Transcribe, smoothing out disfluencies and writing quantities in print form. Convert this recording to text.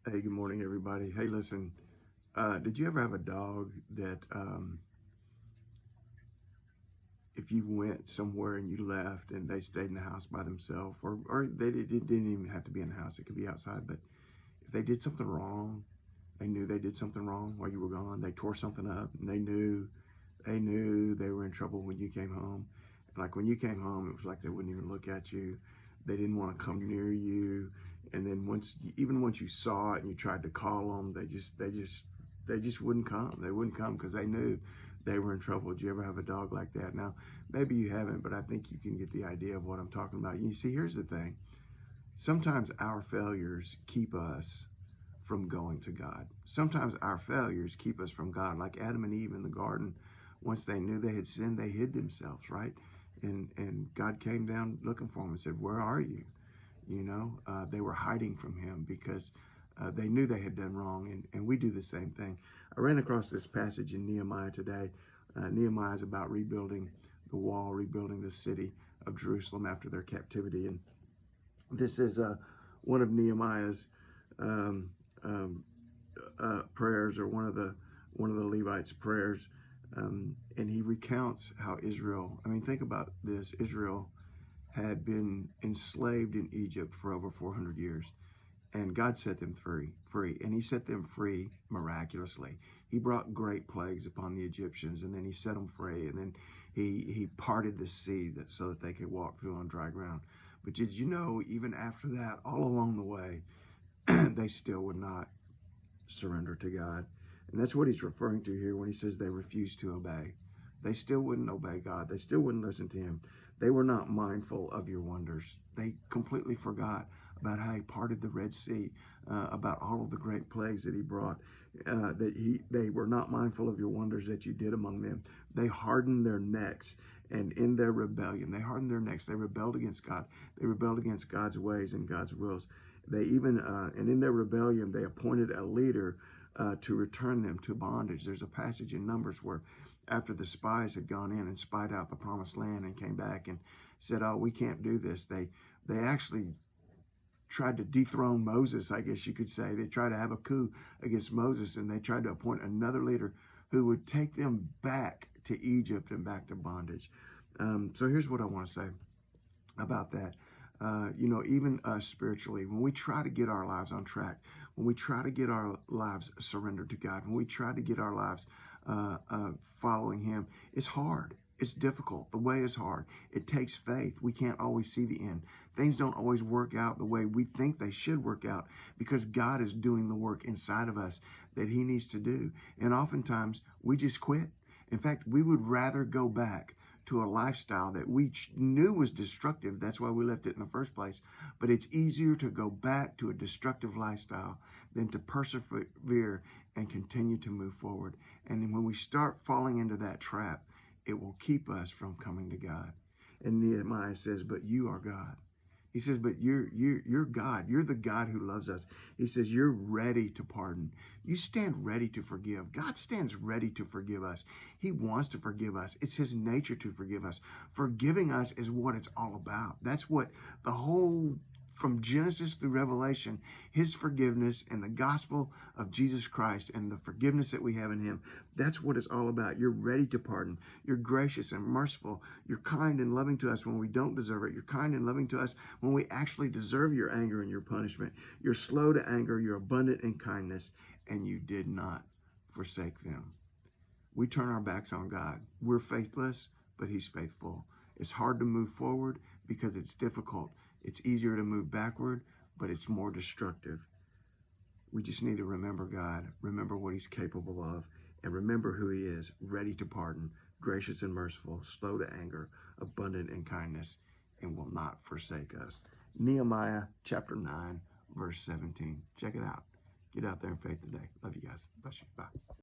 Hey, good morning, everybody. Hey, listen, did you ever have a dog that if you went somewhere and you left and they stayed in the house by themselves, or it didn't even have to be in the house, it could be outside, but if they did something wrong, they knew they did something wrong while you were gone, they tore something up, and they knew they were in trouble when you came home. And like when you came home, it was like they wouldn't even look at you. They didn't want to come near you. And then even once you saw it and you tried to call them, they just wouldn't come. They wouldn't come because they knew they were in trouble. Did you ever have a dog like that? Now, maybe you haven't, but I think you can get the idea of what I'm talking about. You see, here's the thing. Sometimes our failures keep us from going to God. Sometimes our failures keep us from God. Like Adam and Eve in the garden, once they knew they had sinned, they hid themselves, right? And God came down looking for them and said, "Where are you?" They were hiding from Him because they knew they had done wrong, and we do the same thing. I ran across this passage in Nehemiah today. Nehemiah is about rebuilding the wall, rebuilding the city of Jerusalem after their captivity, and this is one of Nehemiah's um, um, prayers, or one of the Levites' prayers, and he recounts how Israel. I mean, think about this: Israel had been enslaved in Egypt for over 400 years, and God set them free, and He set them free miraculously. He brought great plagues upon the Egyptians, and then He set them free, and then He parted the sea so that they could walk through on dry ground. But did you know, even after that, all along the way, they still would not surrender to God. And that's what He's referring to here when He says they refused to obey. They still wouldn't obey God. They still wouldn't listen to Him. They were not mindful of your wonders. They completely forgot about how He parted the Red Sea, about all of the great plagues that He brought. They were not mindful of your wonders that you did among them. They hardened their necks, and in their rebellion, they hardened their necks. They rebelled against God. They rebelled against God's ways and God's wills. They even, and in their rebellion, they appointed a leader to return them to bondage. There's a passage in Numbers where, after the spies had gone in and spied out the promised land and came back and said, "Oh, we can't do this," they actually tried to dethrone Moses, I guess you could say. They tried to have a coup against Moses, and they tried to appoint another leader who would take them back to Egypt and back to bondage. So here's what I want to say about that. Even us spiritually, when we try to get our lives on track, when we try to get our lives surrendered to God, when we try to get our lives following Him, it's hard. It's difficult. The way is hard. It takes faith. We can't always see the end. Things don't always work out the way we think they should work out because God is doing the work inside of us that He needs to do. And oftentimes we just quit. In fact, we would rather go back to a lifestyle that we knew was destructive. That's why we left it in the first place. But it's easier to go back to a destructive lifestyle than to persevere and continue to move forward. And when we start falling into that trap, it will keep us from coming to God. And Nehemiah says, "But you are God." He says, "But you're God. You're the God who loves us." He says, "You're ready to pardon. You stand ready to forgive." God stands ready to forgive us. He wants to forgive us. It's His nature to forgive us. Forgiving us is what it's all about. That's what the whole, from Genesis through Revelation, His forgiveness and the gospel of Jesus Christ and the forgiveness that we have in Him, that's what it's all about. You're ready to pardon. You're gracious and merciful. You're kind and loving to us when we don't deserve it. You're kind and loving to us when we actually deserve your anger and your punishment. You're slow to anger. You're abundant in kindness, and you did not forsake them. We turn our backs on God. We're faithless, but He's faithful. It's hard to move forward because it's difficult. It's easier to move backward, but it's more destructive. We just need to remember God, remember what He's capable of, and remember who He is: ready to pardon, gracious and merciful, slow to anger, abundant in kindness, and will not forsake us. Nehemiah chapter 9, verse 17. Check it out. Get out there in faith today. Love you guys. Bless you. Bye.